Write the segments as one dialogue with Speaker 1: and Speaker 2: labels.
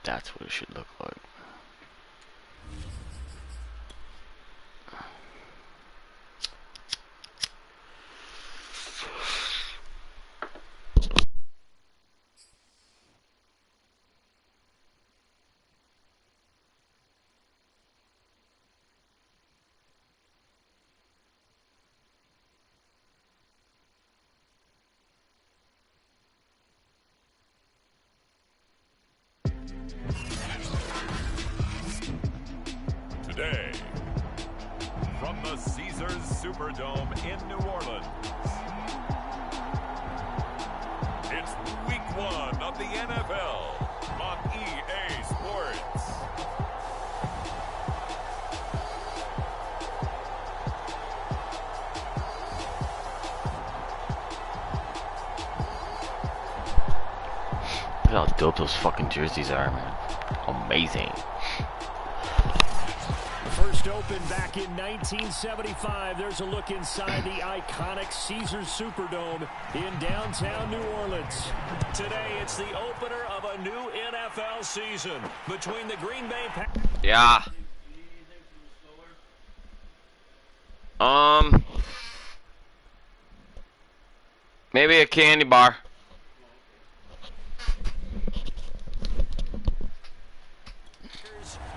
Speaker 1: That's what it should look like.
Speaker 2: Today, from the Caesars Superdome in New Orleans, it's week 1 of the NFL on EA Sports.
Speaker 1: Look how dope those fucking jerseys are, man. Amazing.
Speaker 3: First opened back in 1975. There's a look inside the iconic Caesars Superdome in downtown New Orleans. Today, it's the opener of a new NFL season between the Green Bay Packers.
Speaker 1: Yeah. Maybe a candy bar.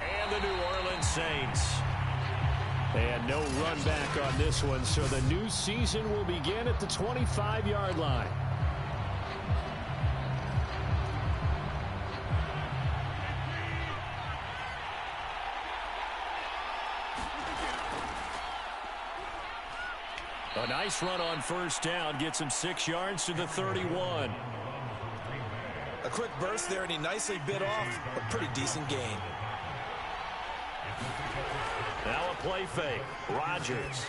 Speaker 3: And the New Orleans Saints. And no run back on this one, so the new season will begin at the 25-yard line. A nice run on first down gets him 6 yards to the 31.
Speaker 4: A quick burst there, and he nicely bit off a pretty decent gain.
Speaker 3: Now a play fake. Rodgers.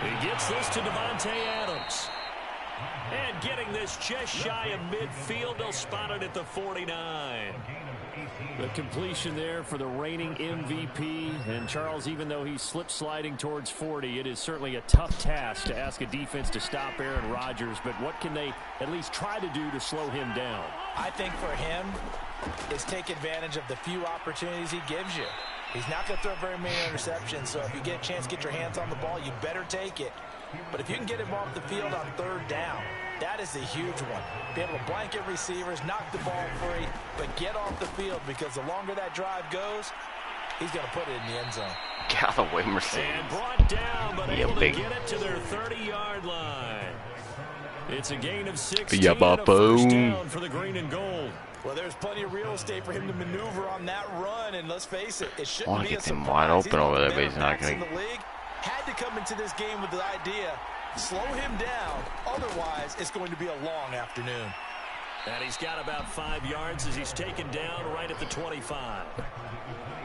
Speaker 3: He gets this to Devontae Adams. And getting this just shy of midfield, they'll spot it at the 49. The completion there for the reigning MVP. And Charles, even though he's slip-sliding towards 40, it is certainly a tough task to ask a defense to stop Aaron Rodgers. But what can they at least try to do to slow him down?
Speaker 4: I think for him, is take advantage of the few opportunities he gives you. He's not going to throw very many interceptions, so if you get a chance to get your hands on the ball, you better take it. But if you can get him off the field on third down, that is a huge one. Be able to blanket receivers, knock the ball free, but get off the field, because the longer that drive goes, he's going to put it in the end zone.
Speaker 1: Get out of the way, Mercedes.
Speaker 3: And brought down, but able
Speaker 1: big.
Speaker 3: to get it to their 30-yard line. It's a gain of 16
Speaker 1: Yeah,
Speaker 3: and a first
Speaker 1: boom.
Speaker 3: down for the green and gold.
Speaker 4: Well, there's plenty of real estate for him to maneuver on that run, and let's face it, it shouldn't
Speaker 1: Wanna
Speaker 4: be a
Speaker 1: get him
Speaker 4: surprise.
Speaker 1: wide open
Speaker 4: He's one
Speaker 1: over
Speaker 4: of
Speaker 1: there,
Speaker 4: the
Speaker 1: but he's not
Speaker 4: better
Speaker 1: gonna-
Speaker 4: backs in the league. Had to come into this game with the idea, slow him down, otherwise it's going to be a long afternoon.
Speaker 3: And he's got about 5 yards as he's taken down right at the 25.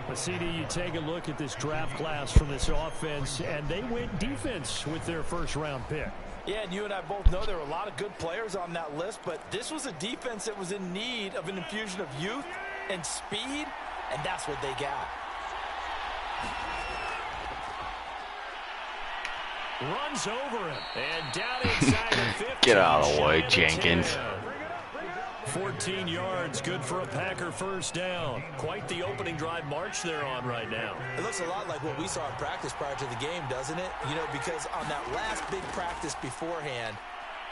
Speaker 3: But CD, you take a look at this draft class from this offense, and they went defense with their first-round pick.
Speaker 4: Yeah, and you and I both know there were a lot of good players on that list, but this was a defense that was in need of an infusion of youth and speed, and that's what they got.
Speaker 3: Runs over him, and down inside the 50.
Speaker 1: Get out of the way,
Speaker 3: Shy of
Speaker 1: Jenkins.
Speaker 3: 10. 14 yards, good for a Packer first down. Quite the opening drive march they're on right now.
Speaker 4: It looks a lot like what we saw in practice prior to the game, doesn't it? You know, because on that last big practice beforehand,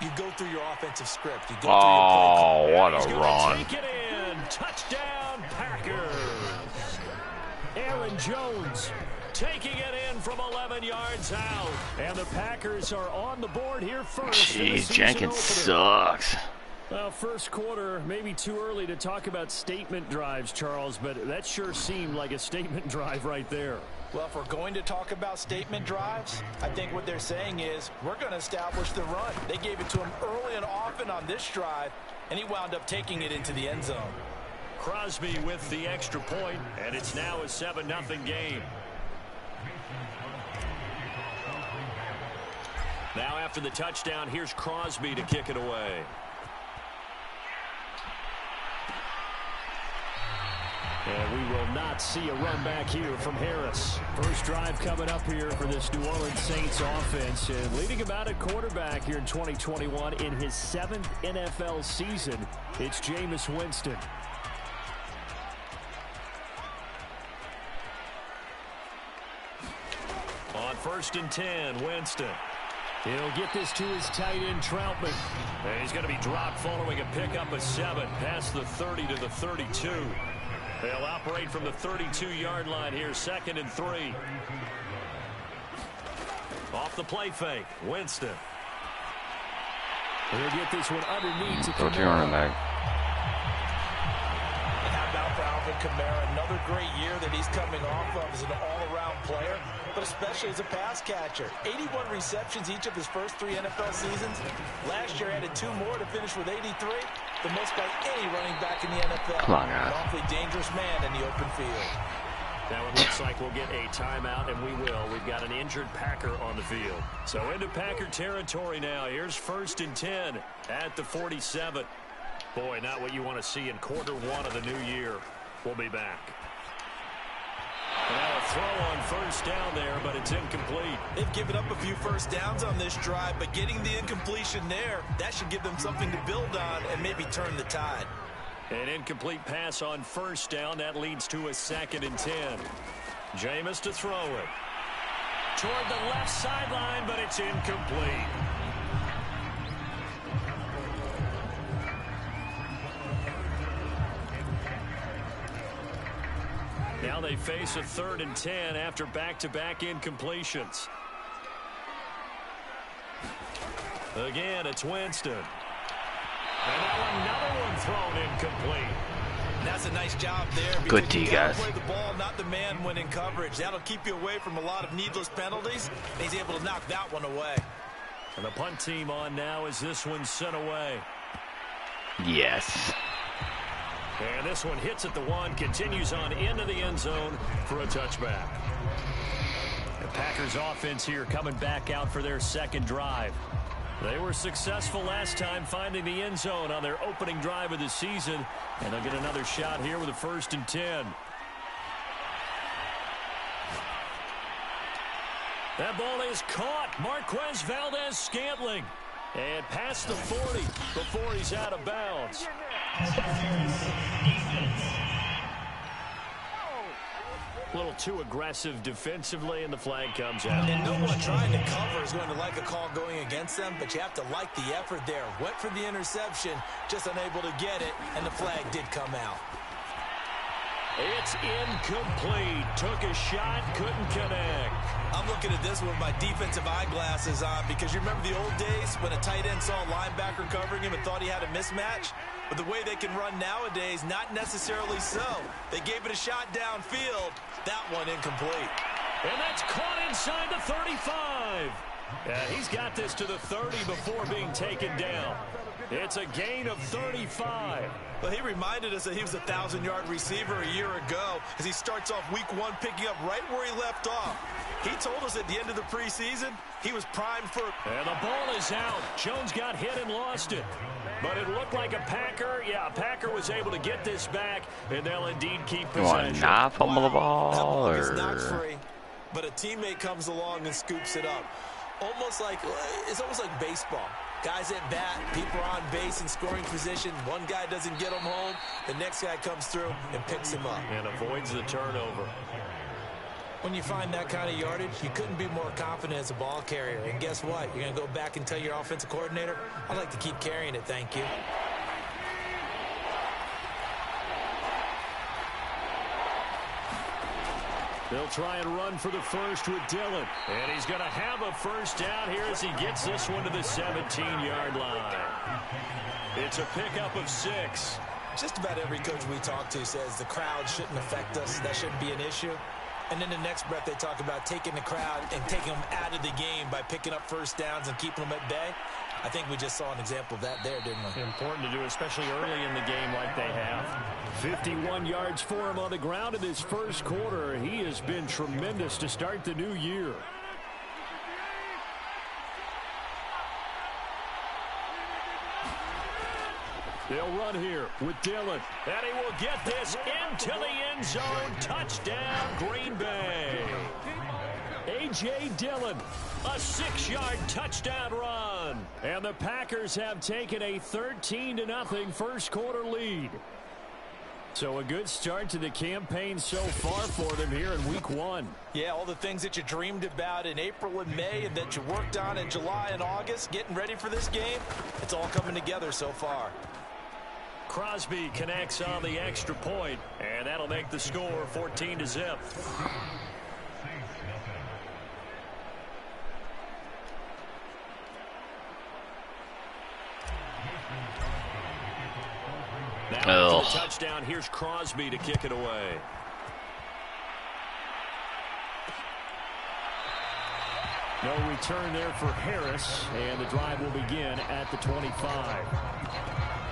Speaker 4: you go through your offensive script. You go through your play.
Speaker 1: Oh, what
Speaker 3: He's
Speaker 1: a
Speaker 3: gonna
Speaker 1: run.
Speaker 3: take it in. Touchdown, Packers. Aaron Jones taking it in from 11 yards out. And the Packers are on the board here first.
Speaker 1: Jeez, Jenkins sucks.
Speaker 3: Well, first quarter, maybe too early to talk about statement drives, Charles, but that sure seemed like a statement drive right there.
Speaker 4: Well, if we're going to talk about statement drives, I think what they're saying is we're going to establish the run. They gave it to him early and often on this drive, and he wound up taking it into the end zone.
Speaker 3: Crosby with the extra point, and it's now a 7-0 game. Now after the touchdown, here's Crosby to kick it away. And we will not see a run back here from Harris. First drive coming up here for this New Orleans Saints offense. And leading about at quarterback here in 2021 in his 7th NFL season, it's Jameis Winston. first and 10. Winston. He'll get this to his tight end, Troutman. And he's going to be dropped following a pickup of 7 past the 30 to the 32. They'll operate from the 32-yard line here, 2nd and 3. Off the play fake, Winston. He'll get this one underneath to
Speaker 1: Go to your running back.
Speaker 4: And how about for Alvin Kamara? Another great year that he's coming off of as an all-around player, but especially as a pass catcher. 81 receptions each of his first 3 NFL seasons. Last year added 2 more to finish with 83, the most by any running back in the NFL.
Speaker 1: Come on, guys.
Speaker 4: An awfully dangerous man in the open field.
Speaker 3: Now it looks like we'll get a timeout, and we will. We've got an injured Packer on the field. So into Packer territory now. Here's 1st and 10 at the 47. Boy, not what you want to see in quarter 1 of the new year. We'll be back. Now a throw on first down there, but it's incomplete.
Speaker 4: They've given up a few first downs on this drive, but getting the incompletion there, that should give them something to build on and maybe turn the tide.
Speaker 3: An incomplete pass on first down. That leads to a 2nd and 10. Jameis to throw it. Toward the left sideline, but it's incomplete. Now they face a 3rd and 10 after back-to-back incompletions. Again, it's Winston. And now another one thrown incomplete.
Speaker 4: And that's a nice job there.
Speaker 1: Good to you guys.
Speaker 4: Play the ball, not the man when in coverage. That'll keep you away from a lot of needless penalties. And he's able to knock that one away.
Speaker 3: And the punt team on now as this one's sent away.
Speaker 1: Yes.
Speaker 3: And this one hits at the 1, continues on into the end zone for a touchback. The Packers offense here coming back out for their 2nd drive. They were successful last time finding the end zone on their opening drive of the season, and they'll get another shot here with a 1st and 10. That ball is caught. Marquez Valdez-Scantling. And past the 40 before he's out of bounds. A little too aggressive defensively, and the flag comes out.
Speaker 4: And no one trying to cover is going to like a call going against them, but you have to like the effort there. Went for the interception, just unable to get it, and the flag did come out.
Speaker 3: It's incomplete. Took a shot, couldn't connect.
Speaker 4: I'm looking at this one with my defensive eyeglasses on because you remember the old days when a tight end saw a linebacker covering him and thought he had a mismatch? But the way they can run nowadays, not necessarily so. They gave it a shot downfield. That one incomplete.
Speaker 3: And that's caught inside the 35. He's got this to the 30 before being taken down. It's a gain of 35.
Speaker 4: Well, he reminded us that he was a 1,000-yard receiver a year ago as he starts off week 1 picking up right where he left off. He told us at the end of the preseason he was primed for...
Speaker 3: And the ball is out. Jones got hit and lost it. But it looked like a Packer. Yeah, a Packer was able to get this back, and they'll indeed keep possession.
Speaker 1: You want to not fumble the ball,
Speaker 4: It's
Speaker 1: or...
Speaker 4: not free, but a teammate comes along and scoops it up. It's almost like baseball. Guys at bat, people are on base in scoring position. One guy doesn't get him home. The next guy comes through and picks him up.
Speaker 3: And avoids the turnover.
Speaker 4: When you find that kind of yardage, you couldn't be more confident as a ball carrier. And guess what? You're going to go back and tell your offensive coordinator, I'd like to keep carrying it, thank you.
Speaker 3: They'll try and run for the first with Dillon. And he's going to have a first down here as he gets this one to the 17-yard line. It's a pickup of 6.
Speaker 4: Just about every coach we talk to says the crowd shouldn't affect us. That shouldn't be an issue. And then the next breath they talk about taking the crowd and taking them out of the game by picking up first downs and keeping them at bay. I think we just saw an example of that there, didn't we?
Speaker 3: Important to do, especially early in the game like they have. 51 yards for him on the ground in this first quarter. He has been tremendous to start the new year. They'll run here with Dillon. And he will get this into the end zone. Touchdown, Green Bay. A.J. Dillon, a 6-yard touchdown run. And the Packers have taken a 13-0 first quarter lead. So a good start to the campaign so far for them here in week 1.
Speaker 4: Yeah, all the things that you dreamed about in April and May and that you worked on in July and August, getting ready for this game, it's all coming together so far.
Speaker 3: Crosby connects on the extra point, and that'll make the score 14-0. Now for the touchdown, here's Crosby to kick it away. No return there for Harris, and the drive will begin at the 25.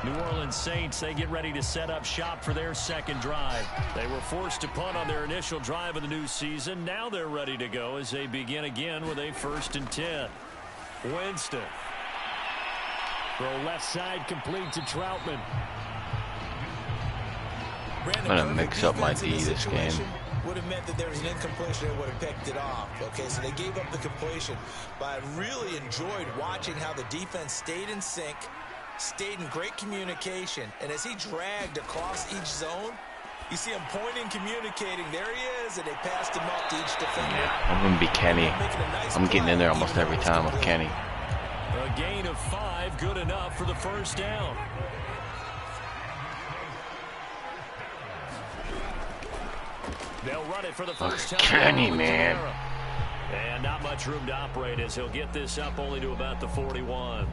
Speaker 3: New Orleans Saints, they get ready to set up shop for their second drive. They were forced to punt on their initial drive of the new season. Now they're ready to go as they begin again with a 1st and 10. Winston. Throw left side complete to Troutman.
Speaker 1: I'm going to mix up my D this game.
Speaker 4: Would have meant that there was an incompletion and would have picked it off. Okay, so they gave up the completion. But I really enjoyed watching how the defense stayed in sync, stayed in great communication, and as he dragged across each zone, you see him pointing, communicating. There he is, and they passed him up to each defender.
Speaker 1: Yeah, I'm going to be Kenny. I'm getting in there almost every time with Kenny.
Speaker 3: A gain of 5, good enough for the first down. They'll run it for the first time.
Speaker 1: Kenny, man.
Speaker 3: And not much room to operate as he'll get this up only to about the 41.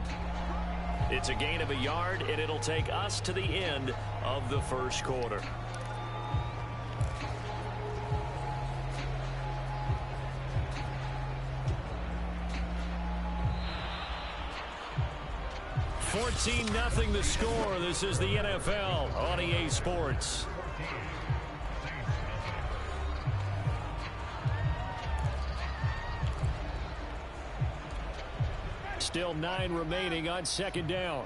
Speaker 3: It's a gain of a yard, and it'll take us to the end of the first quarter. $14-0 the score. This is the NFL on EA Sports. Still 9 remaining on second down.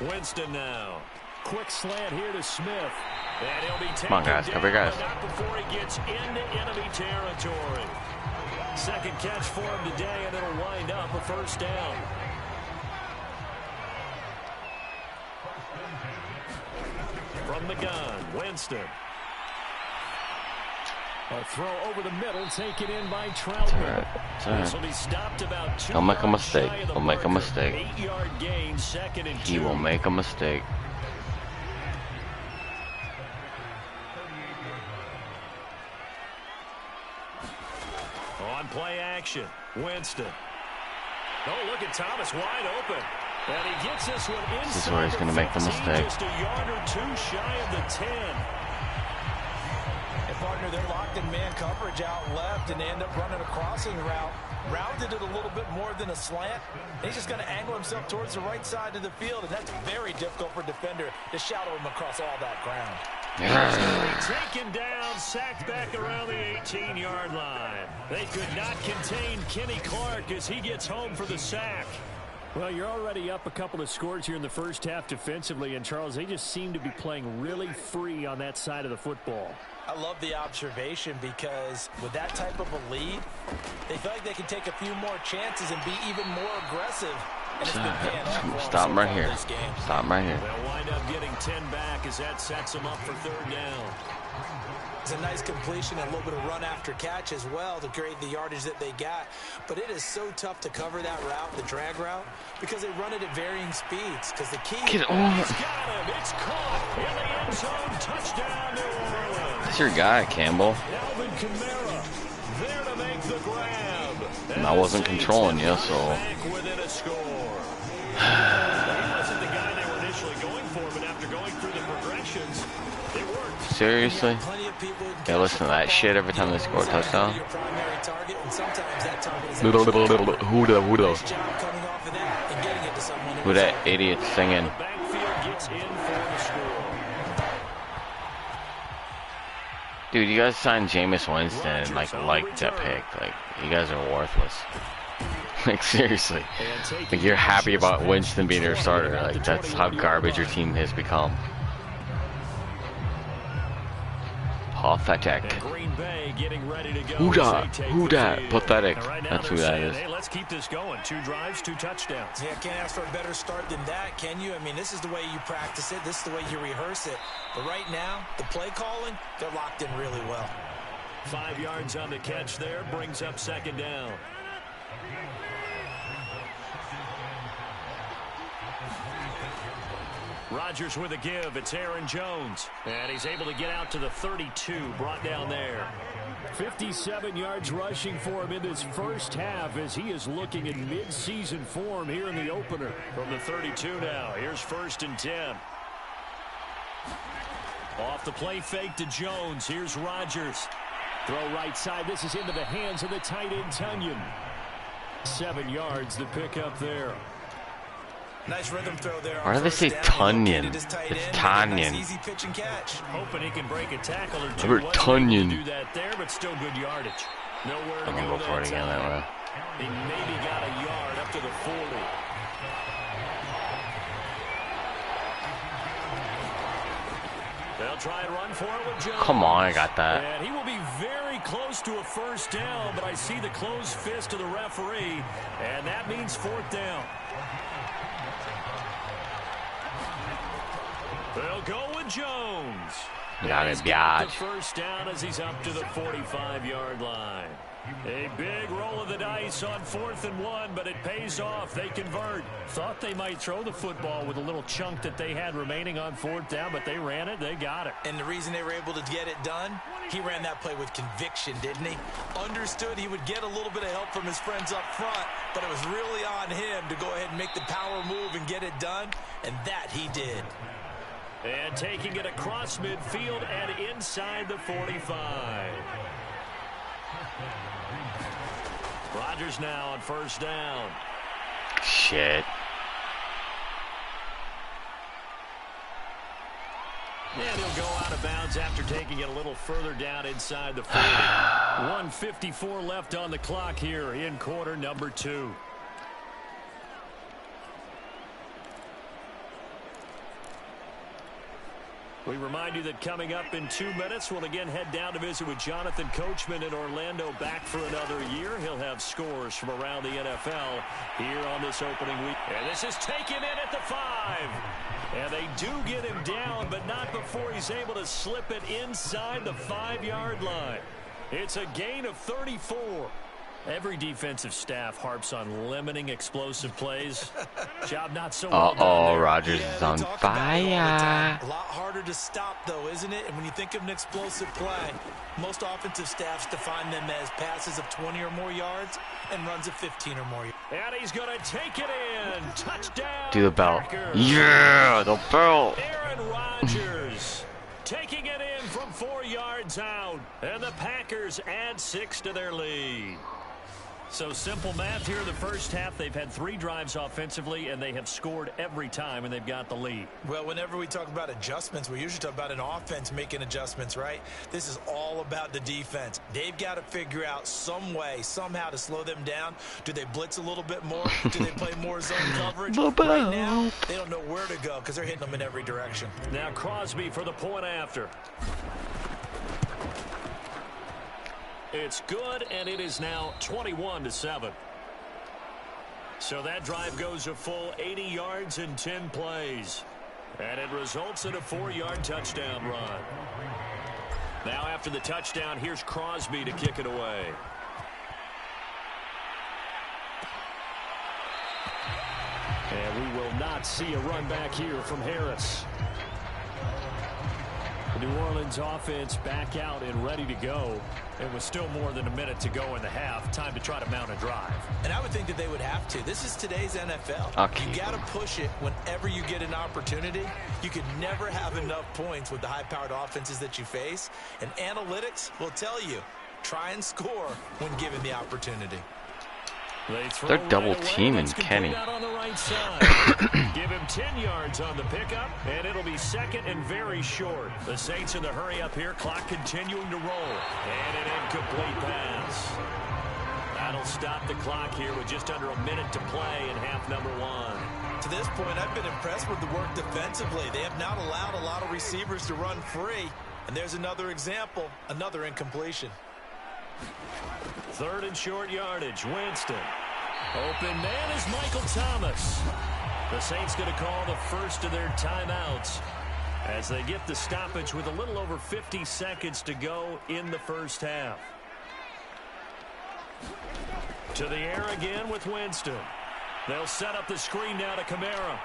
Speaker 3: Winston now. Quick slant here to Smith. And he'll be taken
Speaker 1: Come on, guys. Cover, guys.
Speaker 3: Not before he gets into enemy territory. Second catch for him today, and it'll wind up a first down. From the gun, Winston. A throw over the middle, taken in by Troutman. This will be stopped about 2
Speaker 1: He'll make a
Speaker 3: yards
Speaker 1: mistake.
Speaker 3: shy of the
Speaker 1: He'll make a
Speaker 3: marker.
Speaker 1: mistake.
Speaker 3: 8-yard gain, 2nd and 2.
Speaker 1: He will make a mistake.
Speaker 3: On play action, Winston. Oh, look at Thomas wide open. And he gets this one inside.
Speaker 1: This is where he's going to make the mistake.
Speaker 3: Just a yard or 2 shy of the 10.
Speaker 4: And partner, they're locked in man coverage out left, and they end up running a crossing route. Rounded it a little bit more than a slant. He's just going to angle himself towards the right side of the field, and that's very difficult for a defender to shadow him across all that ground.
Speaker 3: Taken down, sacked back around the 18-yard line. They could not contain Kenny Clark as he gets home for the sack. Well, you're already up a couple of scores here in the first half defensively, and Charles, they just seem to be playing really free on that side of the football.
Speaker 4: I love the observation because with that type of a lead, they feel like they can take a few more chances and be even more aggressive. And it's been paying off.
Speaker 1: Stop him right here. Stop him right here.
Speaker 3: They'll wind up getting 10 back as that sets them up for 3rd down.
Speaker 4: It's a nice completion and a little bit of run after catch as well to create the yardage that they got. But it is so tough to cover that route, the drag route, because they run it at varying speeds. Because the key
Speaker 1: Get
Speaker 4: is...
Speaker 1: on.
Speaker 3: He's got him. It's caught in the end zone. Touchdown, New Orleans.
Speaker 1: That's your guy, Campbell.
Speaker 3: Alvin Kamara there to make the grab.
Speaker 1: And I wasn't controlling you, so...
Speaker 3: Back within a score. He wasn't the guy they were initially going for, but after going through the progressions, it worked.
Speaker 1: Seriously? Yeah, listen to that shit every time they score a touchdown. Who that idiot singing?
Speaker 3: The backfield gets in for the score.
Speaker 1: Dude, you guys signed Jameis Winston and like that pick. Like, you guys are worthless. Like, seriously. Like, you're happy about Winston being your starter. Like, that's how garbage your team has become. Pathetic.
Speaker 3: And Green Bay getting ready to go.
Speaker 1: Who that? Who that? Pathetic.
Speaker 3: Right,
Speaker 1: that's who that is.
Speaker 3: Hey, let's keep this going. 2 drives, 2 touchdowns.
Speaker 4: Yeah, can't ask for a better start than that, can you? I mean, this is the way you practice it. This is the way you rehearse it. But right now, the play calling, they're locked in really well.
Speaker 3: 5 yards on the catch there, brings up 2nd down. Rodgers with a give. It's Aaron Jones. And he's able to get out to the 32, brought down there. 57 yards rushing for him in this first half as he is looking in mid-season form here in the opener. From the 32 now, here's 1st and 10. Off the play fake to Jones. Here's Rodgers. Throw right side. This is into the hands of the tight end, Tunyon. 7 yards to pick up there.
Speaker 4: Nice rhythm throw there.
Speaker 1: Why do they say Tunyon? It's Tunyon.
Speaker 4: Easy pitch and catch.
Speaker 3: Hoping he can break a tackle or two.
Speaker 1: Robert Tunyon.
Speaker 3: Do that there, but still good yardage. Nowhere to
Speaker 1: I'm gonna go for it again that way.
Speaker 3: He maybe got a yard up to the 40. They'll try and run for it with Jones.
Speaker 1: Come on, I got that.
Speaker 3: And he will be very close to a 1st down, but I see the closed fist of the referee, and that means 4th down. They'll go with Jones.
Speaker 1: Got it,
Speaker 3: He's got the 1st down as he's up to the 45-yard line. A big roll of the dice on 4th and 1, but it pays off. They convert. Thought they might throw the football with a little chunk that they had remaining on 4th down, but they ran it. They got it.
Speaker 4: And the reason they were able to get it done, he ran that play with conviction, didn't he? Understood he would get a little bit of help from his friends up front, but it was really on him to go ahead and make the power move and get it done, and that he did.
Speaker 3: And taking it across midfield and inside the 45. Rodgers now on 1st down.
Speaker 1: Shit.
Speaker 3: And he'll go out of bounds after taking it a little further down inside the 40. 1:54 left on the clock here in quarter number 2. We remind you that coming up in 2 minutes, we'll again head down to visit with Jonathan Coachman in Orlando, back for another year. He'll have scores from around the NFL here on this opening week. And this is taken in at the 5. And they do get him down, but not before he's able to slip it inside the 5-yard line. It's a gain of 34. Every defensive staff harps on limiting explosive plays. Job not so well done there.
Speaker 1: Rodgers is on fire.
Speaker 4: A lot harder to stop, though, isn't it? And when you think of an explosive play, most offensive staffs define them as passes of 20 or more yards and runs of 15 or more yards.
Speaker 3: And he's going to take it in. Touchdown.
Speaker 1: Do the bell.
Speaker 3: Packers.
Speaker 1: Yeah, the bell.
Speaker 3: Aaron Rodgers taking it in from 4 yards out. And the Packers add 6 to their lead. So simple math here in the first half. They've had 3 drives offensively, and they have scored every time, and they've got the lead.
Speaker 4: Well, whenever we talk about adjustments, we usually talk about an offense making adjustments, right? This is all about the defense. They've got to figure out some way, somehow to slow them down. Do they blitz a little bit more? Do they play more zone coverage? Right now, they don't know where to go because they're hitting them in every direction.
Speaker 3: Now Crosby for the point after. It's good, and it is now 21-7. So that drive goes a full 80 yards in 10 plays. And it results in a 4-yard touchdown run. Now after the touchdown, here's Crosby to kick it away. And we will not see a run back here from Harris. The New Orleans offense back out and ready to go. It was still more than a minute to go in the half. Time to try to mount a drive.
Speaker 4: And I would think that they would have to. This is today's NFL.
Speaker 1: Okay.
Speaker 4: You got to push it whenever you get an opportunity. You could never have enough points with the high-powered offenses that you face. And analytics will tell you, try and score when given the opportunity.
Speaker 1: They're double teaming Kenny.
Speaker 3: On the right side. Give him 10 yards on the pickup, and it'll be 2nd and very short. The Saints in the hurry up here, clock continuing to roll. And an incomplete pass. That'll stop the clock here with just under a minute to play in half number 1.
Speaker 4: To this point, I've been impressed with the work defensively. They have not allowed a lot of receivers to run free. And there's another example, another incompletion.
Speaker 3: 3rd and short yardage. Winston. Open man is Michael Thomas. The Saints going to call the first of their timeouts as they get the stoppage with a little over 50 seconds to go in the first half. To the air again with Winston. They'll set up the screen now to Kamara.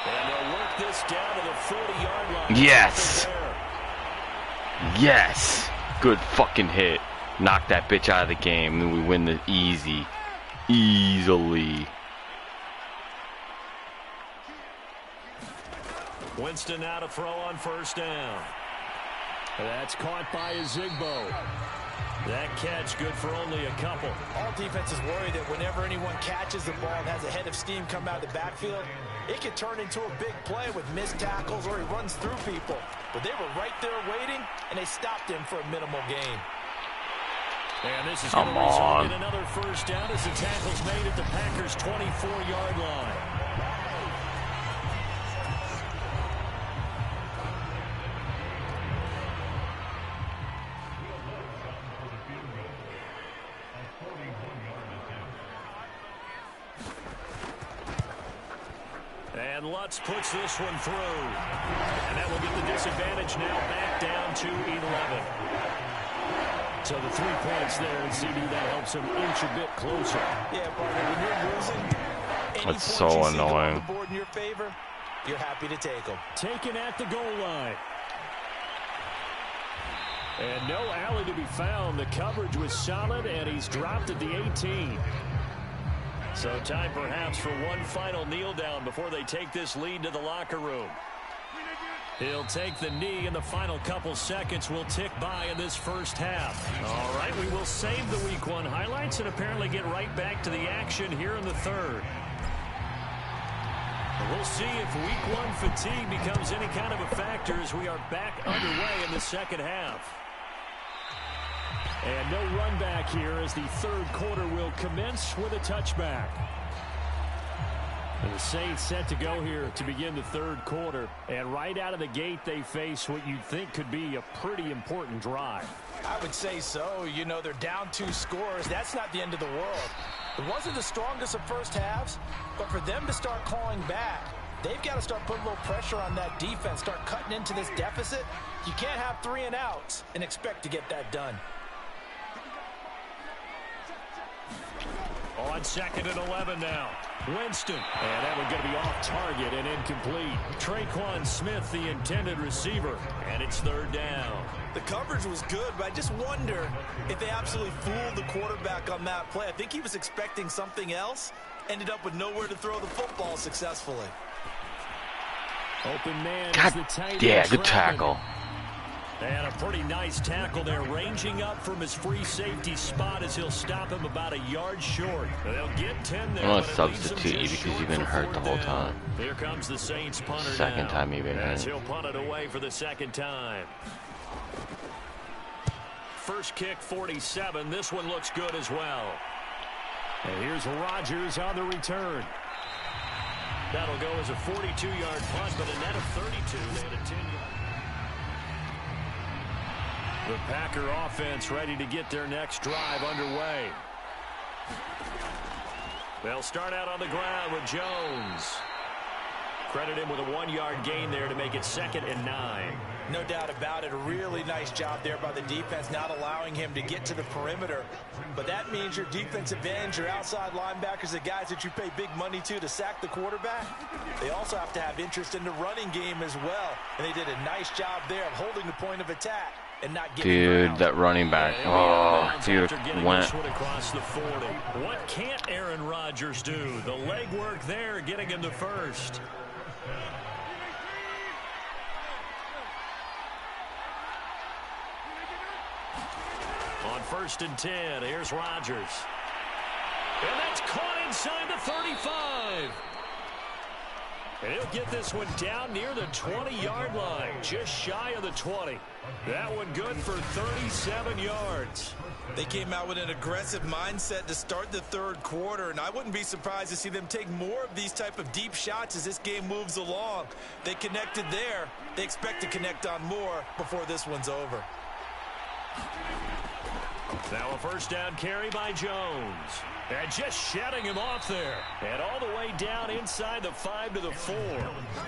Speaker 3: And they'll work this down to the 40-yard line.
Speaker 1: Yes. Yes. Good fucking hit. Knock that bitch out of the game, and we win the easily.
Speaker 3: Winston now to throw on 1st down. That's caught by xxBO. That catch good for only a couple.
Speaker 4: All defenses worry that whenever anyone catches the ball and has a head of steam come out of the backfield, it can turn into a big play with missed tackles or he runs through people. But they were right there waiting, and they stopped him for a minimal gain.
Speaker 3: And this is going to result in another 1st down as the tackle's made at the Packers' 24-yard line. And Lutz puts this one through. And that will get the disadvantage now back down to 11. So the 3 points there, and CD, that helps him inch a bit closer.
Speaker 4: Yeah, partner, when you're losing,
Speaker 1: that's so annoying.
Speaker 4: On the board in your favor, you're happy to take them.
Speaker 3: Taken at the goal line. And no alley to be found. The coverage was solid, and he's dropped at the 18. So time perhaps for one final kneel down before they take this lead to the locker room. He'll take the knee, and the final couple seconds will tick by in this first half. All right, we will save the Week 1 highlights and apparently get right back to the action here in the 3rd. We'll see if Week 1 fatigue becomes any kind of a factor as we are back underway in the 2nd half. And no run back here as the 3rd quarter will commence with a touchback. And the Saints set to go here to begin the 3rd quarter. And right out of the gate, they face what you'd think could be a pretty important drive.
Speaker 4: I would say so. You know, they're down 2 scores. That's not the end of the world. It wasn't the strongest of first halves, but for them to start clawing back, they've got to start putting a little pressure on that defense, start cutting into this deficit. You can't have 3 and outs and expect to get that done.
Speaker 3: On 2nd and 11 now. Winston. And that one going to be off target and incomplete. Traquan Smith, the intended receiver. And it's 3rd down.
Speaker 4: The coverage was good, but I just wonder if they absolutely fooled the quarterback on that play. I think he was expecting something else. Ended up with nowhere to throw the football successfully.
Speaker 3: Open man.
Speaker 1: God, yeah, good tackle.
Speaker 3: And a pretty nice tackle there, ranging up from his free safety spot as he'll stop him about a yard short. They'll get 10 there.
Speaker 1: I'm going to substitute you because you've been hurt the whole time.
Speaker 3: Here comes the Saints punter
Speaker 1: Second
Speaker 3: now,
Speaker 1: time you've been
Speaker 3: as
Speaker 1: hurt.
Speaker 3: he'll punt it away for the 2nd time. First kick, 47. This one looks good as well. And here's Rodgers on the return. That'll go as a 42-yard punt, but a net of 32. They had a 10-yard. The Packer offense ready to get their next drive underway. They'll start out on the ground with Jones. Credit him with a 1-yard gain there to make it 2nd and 9.
Speaker 4: No doubt about it. A really nice job there by the defense, not allowing him to get to the perimeter. But that means your defensive ends, your outside linebackers, the guys that you pay big money to sack the quarterback, they also have to have interest in the running game as well. And they did a nice job there of holding the point of attack and not getting
Speaker 1: Dude, that running back. Oh, dude, went.
Speaker 3: Across the 40. What can't Aaron Rodgers do? The legwork there, getting him to first. On 1st and 10, here's Rodgers. And that's caught inside the 35. And he'll get this one down near the 20-yard line, just shy of the 20. That one good for 37 yards.
Speaker 4: They came out with an aggressive mindset to start the third quarter, and I wouldn't be surprised to see them take more of these type of deep shots as this game moves along. They connected there. They expect to connect on more before this one's over.
Speaker 3: Now a first down carry by Jones. And just shutting him off there. And all the way down inside the 5 to the 4.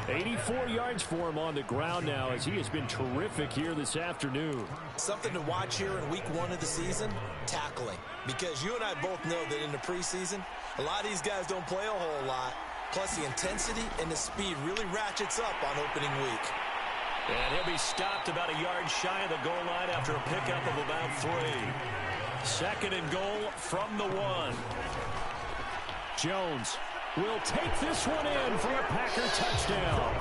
Speaker 3: 84 yards for him on the ground now as he has been terrific here this afternoon.
Speaker 4: Something to watch here in week 1 of the season, tackling. Because you and I both know that in the preseason, a lot of these guys don't play a whole lot. Plus the intensity and the speed really ratchets up on opening week.
Speaker 3: And he'll be stopped about a yard shy of the goal line after a pickup of about 3. Second and goal from the 1. Jones will take this one in for a Packer touchdown.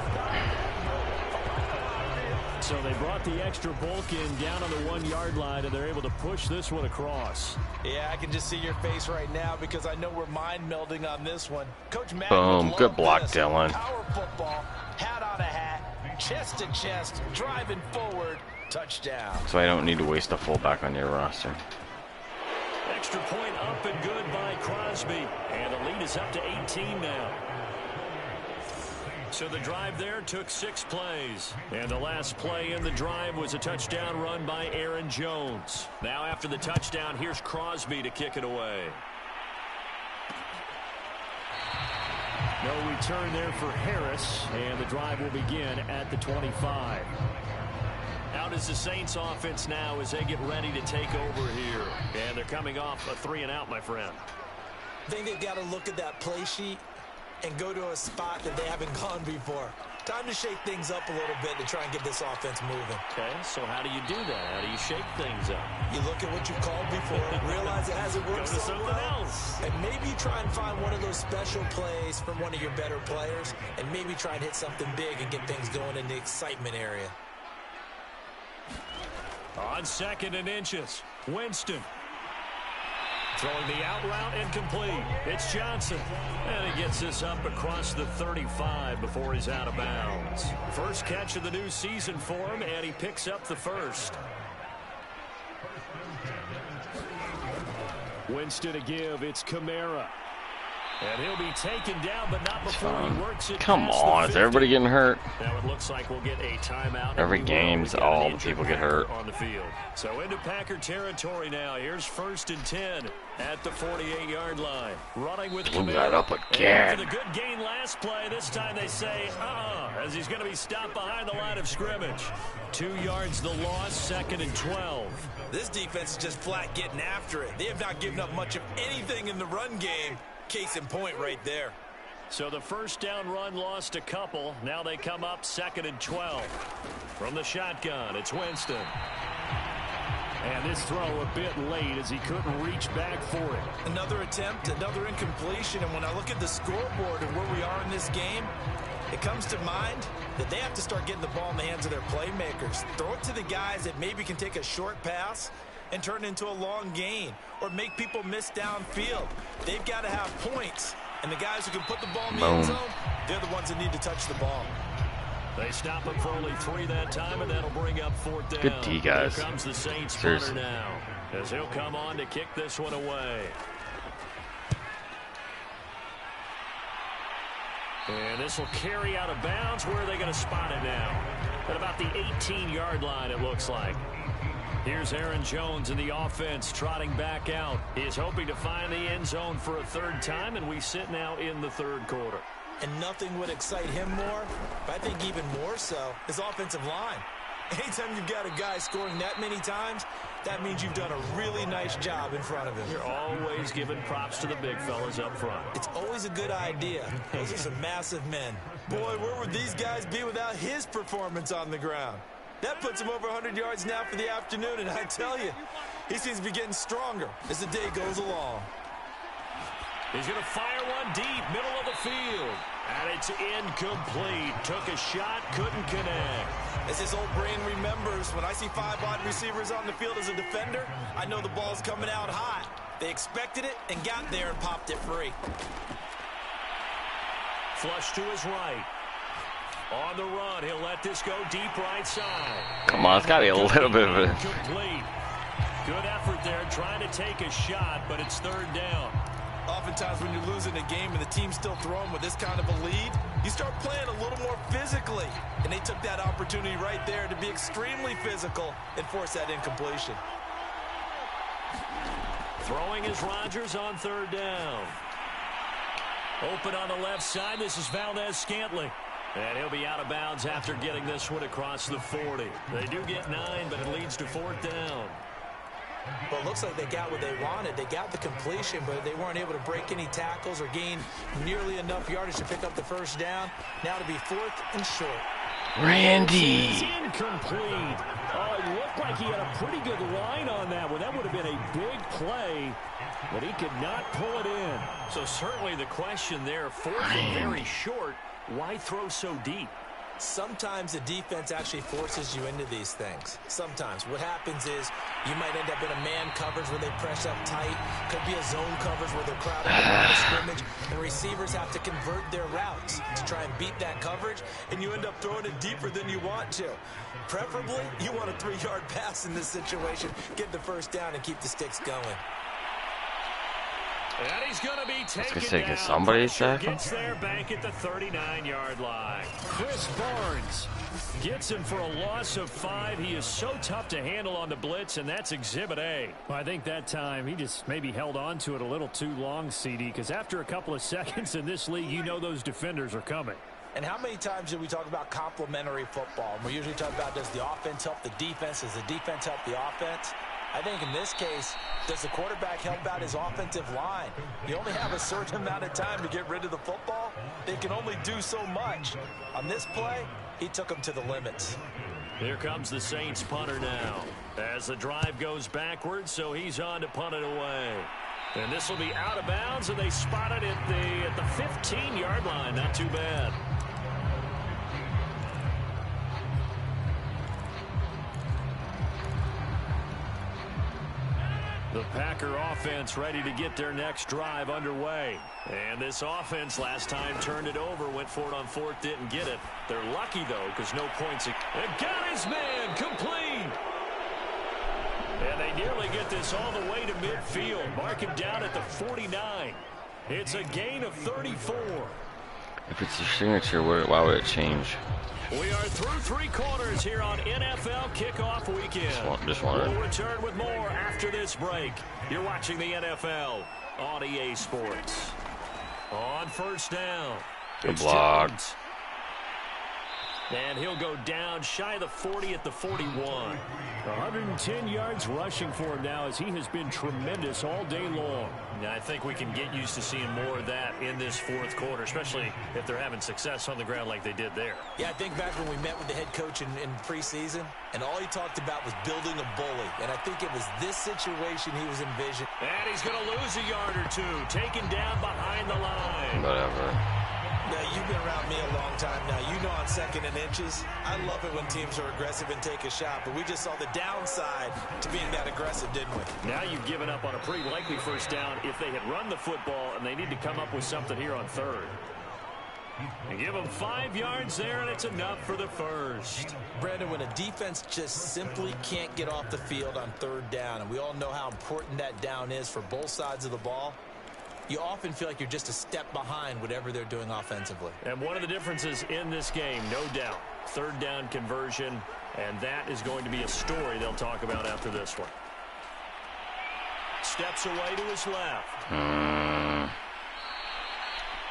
Speaker 3: So they brought the extra bulk in down on the 1-yard line, and they're able to push this one across.
Speaker 4: Yeah, I can just see your face right now because I know we're mind melding on this one. Coach Matt,
Speaker 1: boom, good block, Dylan.
Speaker 4: Power football, hat on a hat, chest to chest, driving forward, touchdown.
Speaker 1: So I don't need to waste a fullback on your roster.
Speaker 3: Extra point up and good by Crosby. And the lead is up to 18 now. So the drive there took 6 plays. And the last play in the drive was a touchdown run by Aaron Jones. Now after the touchdown, here's Crosby to kick it away. No return there for Harris. And the drive will begin at the 25. Out is the Saints offense now as they get ready to take over here. And they're coming off a 3-and-out, my friend.
Speaker 4: I think they've got to look at that play sheet and go to a spot that they haven't gone before. Time to shake things up a little bit to try and get this offense moving.
Speaker 3: Okay, so how do you do that? How do you shake things up?
Speaker 4: You look at what you've called before, realize it hasn't worked so well, and maybe try and find one of those special plays from one of your better players, and maybe try and hit something big and get things going in the excitement area.
Speaker 3: On 2nd and inches, Winston. Throwing the out route incomplete. It's Johnson. And he gets this up across the 35 before he's out of bounds. First catch of the new season for him, and he picks up the first. Winston to give. It's Kamara. And he'll be taken down, but not before he works it.
Speaker 1: Come on, is everybody getting hurt?
Speaker 3: Now it looks like we'll get a timeout.
Speaker 1: Every game's all the people get hurt.
Speaker 3: On the field. So into Packer territory now. Here's 1st and 10 at the 48-yard line. Running with
Speaker 1: Blew that up again.
Speaker 3: For the good gain last play, this time they say, as he's going to be stopped behind the line of scrimmage. 2 yards the loss, 2nd and 12.
Speaker 4: This defense is just flat getting after it. They have not given up much of anything in the run game. Case in point right there.
Speaker 3: So the first down run lost a couple. Now they come up 2nd and 12. From the shotgun, it's Winston. And this throw a bit late as he couldn't reach back for it.
Speaker 4: Another attempt, another incompletion. And when I look at the scoreboard and where we are in this game, it comes to mind that they have to start getting the ball in the hands of their playmakers. Throw it to the guys that maybe can take a short pass and turn it into a long gain or make people miss downfield. They've got to have points. And the guys who can put the ball in the end zone, they're the ones that need to touch the ball.
Speaker 3: They stop him for only 3 that time, and that'll bring up 4th down.
Speaker 1: Good D, guys.
Speaker 3: Here comes the Saints punter now as he'll come on to kick this one away. And this will carry out of bounds. Where are they going to spot it now? At about the 18-yard line, it looks like. Here's Aaron Jones in the offense trotting back out. He is hoping to find the end zone for a 3rd time, and we sit now in the 3rd quarter.
Speaker 4: And nothing would excite him more, but I think even more so, his offensive line. Anytime you've got a guy scoring that many times, that means you've done a really nice job in front of him.
Speaker 3: You're always giving props to the big fellas up front.
Speaker 4: It's always a good idea. Those are some massive men. Boy, where would these guys be without his performance on the ground? That puts him over 100 yards now for the afternoon, and I tell you, he seems to be getting stronger as the day goes along.
Speaker 3: He's going to fire one deep, middle of the field. And it's incomplete. Took a shot, couldn't connect.
Speaker 4: As his old brain remembers, when I see 5 wide receivers on the field as a defender, I know the ball's coming out hot. They expected it and got there and popped it free.
Speaker 3: Flush to his right. On the run, he'll let this go deep right side.
Speaker 1: Come on, it's got to be a little bit of a...
Speaker 3: Complete. Good effort there, trying to take a shot, but it's third down.
Speaker 4: Oftentimes when you're losing a game and the team's still throwing with this kind of a lead, you start playing a little more physically. And they took that opportunity right there to be extremely physical and force that incompletion.
Speaker 3: Throwing is Rodgers on third down. Open on the left side, this is Valdez-Scantling. And he'll be out of bounds after getting this one across the 40. They do get 9, but it leads to fourth down.
Speaker 4: Well, it looks like they got what they wanted. They got the completion, but they weren't able to break any tackles or gain nearly enough yardage to pick up the first down. Now to be fourth and short.
Speaker 1: Randy.
Speaker 3: It's incomplete. Oh, it looked like he had a pretty good line on that one. That would have been a big play, but he could not pull it in. So certainly the question there, fourth and very short, why throw so deep?
Speaker 4: Sometimes the defense actually forces you into these things. Sometimes. What happens is you might end up in a man coverage where they press up tight. Could be a zone coverage where they're crowded the line of scrimmage. And receivers have to convert their routes to try and beat that coverage. And you end up throwing it deeper than you want to. Preferably, you want a 3-yard pass in this situation. Get the first down and keep the sticks going.
Speaker 3: And he's going to be taken down.
Speaker 1: Somebody's
Speaker 3: gets there back at the 39-yard line. Chris Barnes gets him for a loss of 5. He is so tough to handle on the blitz, and that's Exhibit A.
Speaker 5: Well, I think that time he just maybe held on to it a little too long, CD, because after a couple of seconds in this league, you know those defenders are coming.
Speaker 4: And how many times do we talk about complementary football? And we usually talk about, does the offense help the defense? Does the defense help the offense? I think in this case, does the quarterback help out his offensive line? You only have a certain amount of time to get rid of the football. They can only do so much. On this play, he took them to the limits.
Speaker 3: Here comes the Saints punter now. As the drive goes backwards, so he's on to punt it away. And this will be out of bounds, and they spot it at the 15-yard line. Not too bad. The Packer offense ready to get their next drive underway. And this offense last time turned it over, went for it on fourth, didn't get it. They're lucky, though, because no points. And got his man complete. And they nearly get this all the way to midfield. Mark him down at the 49. It's a gain of 34.
Speaker 1: If it's your signature, why would it change?
Speaker 3: We are through 3 quarters here on NFL Kickoff Weekend.
Speaker 1: Just wondering.
Speaker 3: We'll return with more after this break. You're watching the NFL on EA Sports. On first down.
Speaker 1: Good block.
Speaker 3: And he'll go down shy of the 40 at the 41.
Speaker 5: 110 yards rushing for him now, as he has been tremendous all day long.
Speaker 3: Now, I think we can get used to seeing more of that in this fourth quarter, especially if they're having success on the ground like they did there.
Speaker 4: Yeah, I think back when we met with the head coach in preseason, and all he talked about was building a bully. And I think it was this situation he was envisioning.
Speaker 3: And he's going to lose a yard or two, taken down behind the line.
Speaker 1: Whatever.
Speaker 4: Now, you've been around me a long time now. You know on 2nd and inches, I love it when teams are aggressive and take a shot, but we just saw the downside to being that aggressive, didn't we?
Speaker 3: Now you've given up on a pretty likely first down if they had run the football, and they need to come up with something here on third. And give them 5 yards there, and it's enough for the first.
Speaker 4: Brandon, when a defense just simply can't get off the field on third down, and we all know how important that down is for both sides of the ball, you often feel like you're just a step behind whatever they're doing offensively.
Speaker 3: And one of the differences in this game, no doubt, third down conversion, and that is going to be a story they'll talk about after this one. Steps away to his left.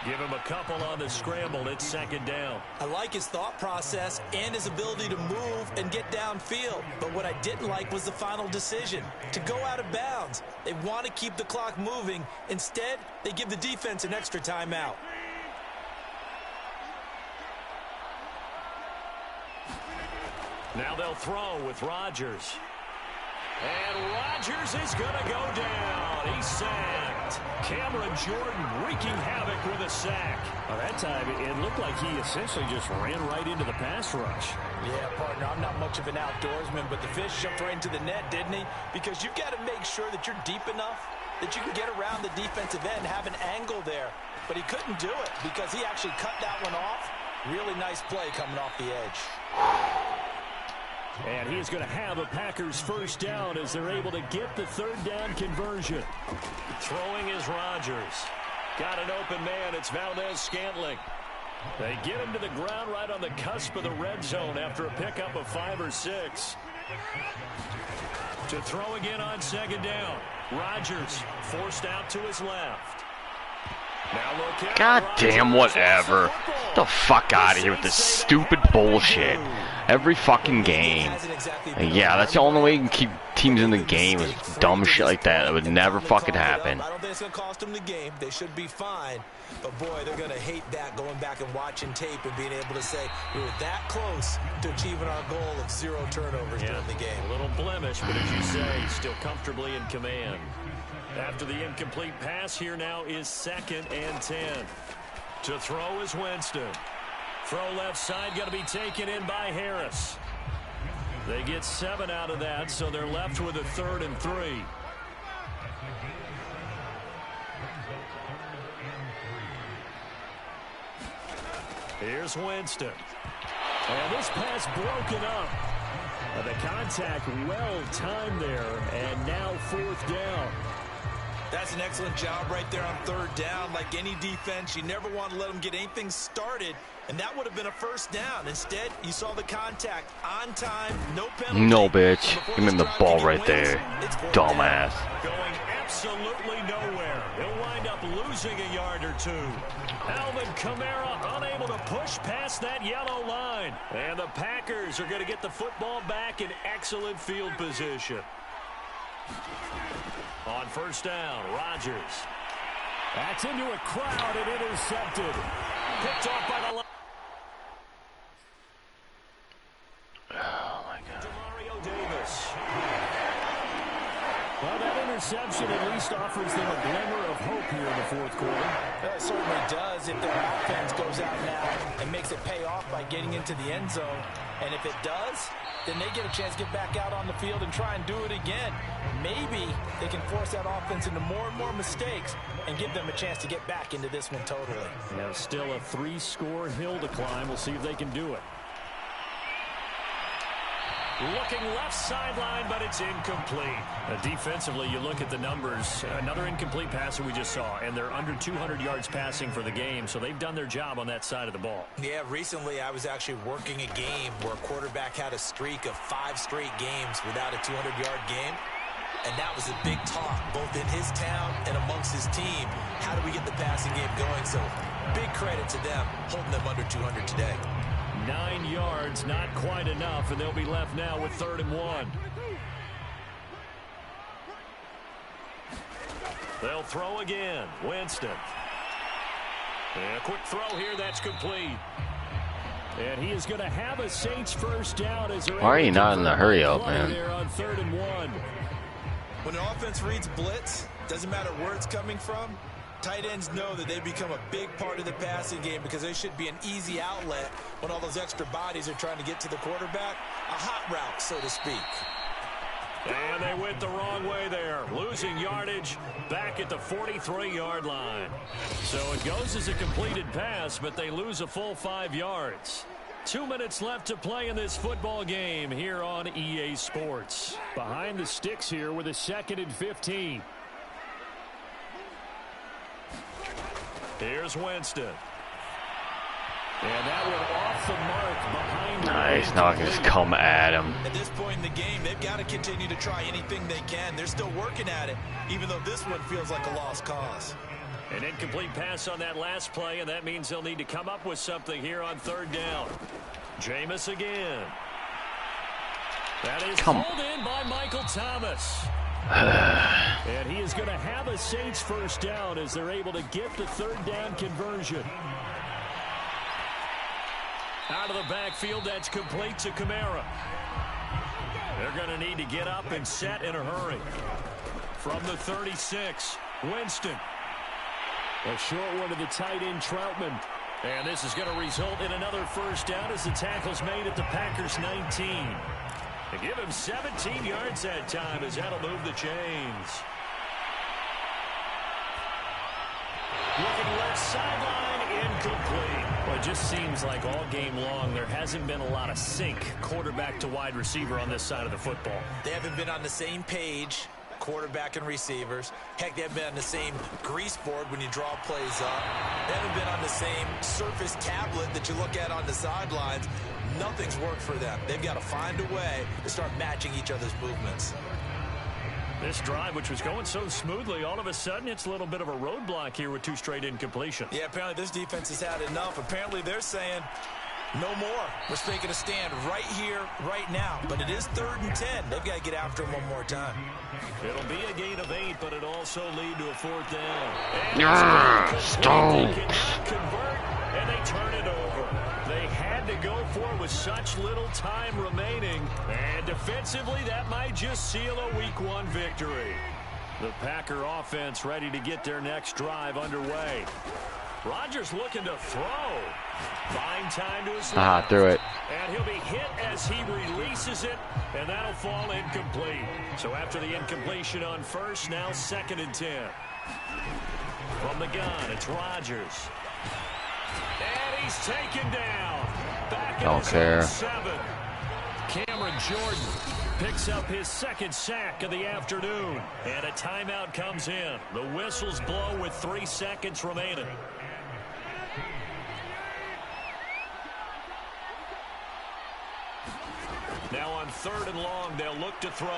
Speaker 3: Give him a couple on the scramble. It's 2nd down.
Speaker 4: I like his thought process and his ability to move and get downfield. But what I didn't like was the final decision, to go out of bounds. They want to keep the clock moving. Instead, they give the defense an extra timeout.
Speaker 3: Now they'll throw with Rodgers. And Rodgers is going to go down. He's sacked. Cameron Jordan wreaking havoc with a sack.
Speaker 5: Well, that time, it looked like he essentially just ran right into the pass rush.
Speaker 4: Yeah, partner, I'm not much of an outdoorsman, but the fish jumped right into the net, didn't he? Because you've got to make sure that you're deep enough that you can get around the defensive end, have an angle there. But he couldn't do it because he actually cut that one off Really nice play coming off the edge.
Speaker 3: And he's going to have a Packers first down as they're able to get the third down conversion. Throwing is Rodgers. Got an open man. It's Valdez-Scantling. They get him to the ground right on the cusp of the red zone after a pickup of 5 or 6. To throw again on second down. Rodgers forced out to his left. Now look at
Speaker 1: God damn, whatever. Get the fuck out of here with this stupid bullshit. Every fucking game. Yeah, that's the only way you can keep teams in the game is dumb shit like that. That would never fucking happen.
Speaker 4: I don't think it's going to cost them the game. They should be fine. But, boy, they're going to hate that, going back and watching tape and being able to say we were that close to achieving our goal of 0 turnovers during the game.
Speaker 3: A little blemish, but as you say, still comfortably in command. After the incomplete pass, here now is 2nd and 10. To throw is Winston. Throw left side, going to be taken in by Harris. They get 7 out of that, so they're left with a 3rd and 3. Here's Winston. And this pass broken up. The contact well timed there, and now 4th down.
Speaker 4: That's an excellent job right there on 3rd down. Like any defense, you never want to let them get anything started, and that would have been a first down. Instead, you saw the contact on time, no penalty.
Speaker 1: No, bitch. Give me the ball right there. Dumbass.
Speaker 3: Going absolutely nowhere. He'll wind up losing a yard or 2. Alvin Kamara unable to push past that yellow line. And the Packers are going to get the football back in excellent field position. On first down, Rodgers. That's into a crowd and intercepted. Picked off by the line.
Speaker 1: Oh, my God.
Speaker 3: Demario Davis. Well, that interception at least offers them a glimmer of hope here in the 4th quarter.
Speaker 4: It certainly does if their offense goes out now and makes it pay off by getting into the end zone. And if it does, then they get a chance to get back out on the field and try and do it again. Maybe they can force that offense into more and more mistakes and give them a chance to get back into this one totally.
Speaker 3: Now still a 3-score hill to climb. We'll see if they can do it. Looking left sideline, but it's incomplete. Defensively, you look at the numbers. Another incomplete passer we just saw, and they're under 200 yards passing for the game, so they've done their job on that side of the ball.
Speaker 4: Yeah, recently I was actually working a game where a quarterback had a streak of 5 straight games without a 200-yard game. And that was a big talk, both in his town and amongst his team. How do we get the passing game going? So big credit to them, holding them under 200 today.
Speaker 3: 9 yards, not quite enough, and they'll be left now with 3rd and 1. They'll throw again. Winston. And a quick throw here, that's complete. And he is going to have a Saints first down as they're
Speaker 1: Why are you not in the hurry up, man?
Speaker 3: There on 3rd and 1.
Speaker 4: When an offense reads blitz, doesn't matter where it's coming from, tight ends know that they become a big part of the passing game because they should be an easy outlet when all those extra bodies are trying to get to the quarterback. A hot route, so to speak.
Speaker 3: And they went the wrong way there. Losing yardage back at the 43-yard line. So it goes as a completed pass, but they lose a full 5 yards. 2 minutes left to play in this football game here on EA Sports. Behind the sticks here with a 2nd and 15. Here's Winston. And that one off the mark behind him.
Speaker 1: Nice. Now I can just come at him.
Speaker 4: At this point in the game, they've got to continue to try anything they can. They're still working at it, even though this one feels like a lost cause.
Speaker 3: An incomplete pass on that last play, and that means they'll need to come up with something here on 3rd down. Jameis again. That is pulled in by Michael Thomas. And he is going to have a Saints first down as they're able to get the 3rd down conversion. Out of the backfield, that's complete to Kamara. They're going to need to get up and set in a hurry. From the 36, Winston. A short one to the tight end, Troutman. And this is going to result in another first down as the tackle's made at the Packers' 19. They give him 17 yards that time as that'll move the chains. Looking left sideline, incomplete.
Speaker 5: Well, it just seems like all game long there hasn't been a lot of sync quarterback to wide receiver on this side of the football.
Speaker 4: They haven't been on the same page, quarterback and receivers. Heck, they haven't been on the same grease board when you draw plays up. They haven't been on the same surface tablet that you look at on the sidelines. Nothing's worked for them. They've got to find a way to start matching each other's movements.
Speaker 5: This drive, which was going so smoothly, all of a sudden it's a little bit of a roadblock here with 2 straight incompletions.
Speaker 4: Yeah, apparently this defense has had enough. Apparently they're saying, no more. We're taking a stand right here, right now. But it is 3rd and 10. They've got to get after him one more time.
Speaker 3: It'll be a gain of 8, but it'll also lead to a 4th down.
Speaker 5: They cannot convert, and they turn it over. They had to go for it with such little time remaining. And defensively, that might just seal a Week 1 victory. The Packer offense ready to get their next drive underway. Rodgers looking to throw. Fine time to his left.
Speaker 1: Threw it.
Speaker 5: And he'll be hit as he releases it, and that'll fall incomplete. So after the incompletion on first, now 2nd and 10. From the gun, it's Rodgers. And he's taken down. Back in his own 7. Cameron Jordan picks up his 2nd sack of the afternoon. And a timeout comes in. The whistles blow with 3 seconds remaining. Now on 3rd and long, they'll look to throw.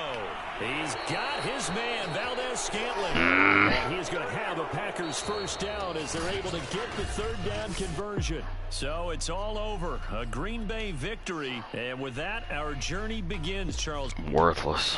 Speaker 5: He's got his man, Valdez-Scantling. And he's going to have a Packers first down as they're able to get the 3rd down conversion. So it's all over. A Green Bay victory. And with that, our journey begins, Charles.
Speaker 1: Worthless.